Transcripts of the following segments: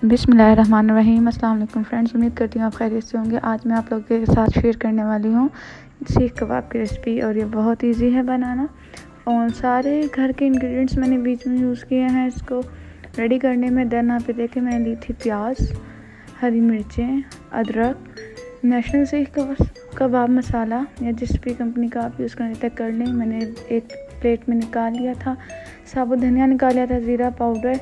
बिस्मिल्लाहिर्रहमानिर्रहीम। अस्सलाम वालेकुम फ्रेंड्स, उम्मीद करती हूँ आप खैरियत से होंगे। आज मैं आप लोगों के साथ शेयर करने वाली हूँ सीख कबाब की रेसिपी, और ये बहुत इजी है बनाना। और सारे घर के इंग्रेडिएंट्स मैंने बीच में यूज़ किए हैं इसको रेडी करने में। देन यहाँ पे देखें मैंने ली थी प्याज, हरी मिर्चें, अदरक, नेशनल सीख कबाब मसाला या जिस भी कंपनी का आप यूज़ करने तक कर लें। मैंने एक प्लेट में निकाल लिया था, साबुत धनिया निकाल लिया था, ज़ीरा पाउडर,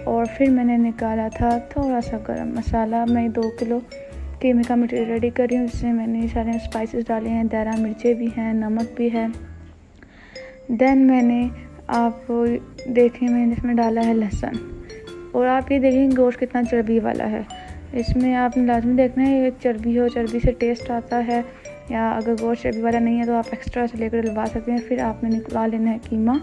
और फिर मैंने निकाला था थोड़ा सा गरम मसाला। मैं 2 किलो कीमे का मटेरियल रेडी कर रही हूँ, जिसमें मैंने सारे स्पाइसेस डाले हैं, दारा मिर्चें भी हैं, नमक भी है। देन मैंने आप देखें मैंने इसमें डाला है लहसुन, और आप ये देखें गोश्त कितना चर्बी वाला है। इसमें आपने लाजमी देखना है ये चर्बी हो, चर्बी से टेस्ट आता है। या अगर गोश्त चर्बी वाला नहीं है तो आप एक्स्ट्रा से लेकर डलवा सकते हैं। फिर आपने निकला लेना है कीमा,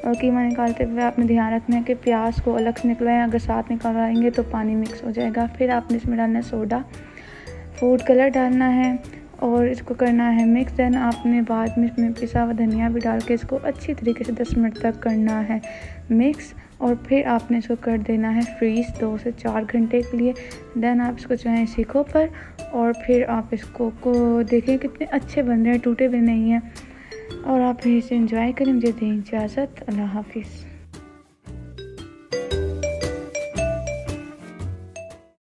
और कीमा निकालते हुए आपने ध्यान रखना है कि प्याज को अलग से निकलवाएं, अगर साथ निकलवाएंगे तो पानी मिक्स हो जाएगा। फिर आपने इसमें डालना है सोडा, फूड कलर डालना है, और इसको करना है मिक्स। देन आपने बाद में इसमें पिसा हुआ धनिया भी डाल के इसको अच्छी तरीके से 10 मिनट तक करना है मिक्स, और फिर आपने इसको कर देना है फ्रीज़ 2 से 4 घंटे के लिए। देन आप इसको चाहें सीखों पर, और फिर आप इसको देखें कितने अच्छे बन रहे हैं, टूटे भी नहीं हैं। और आप इसे एंजॉय करें। मुझे दें इजाज़त। अल्लाह हाफिज़।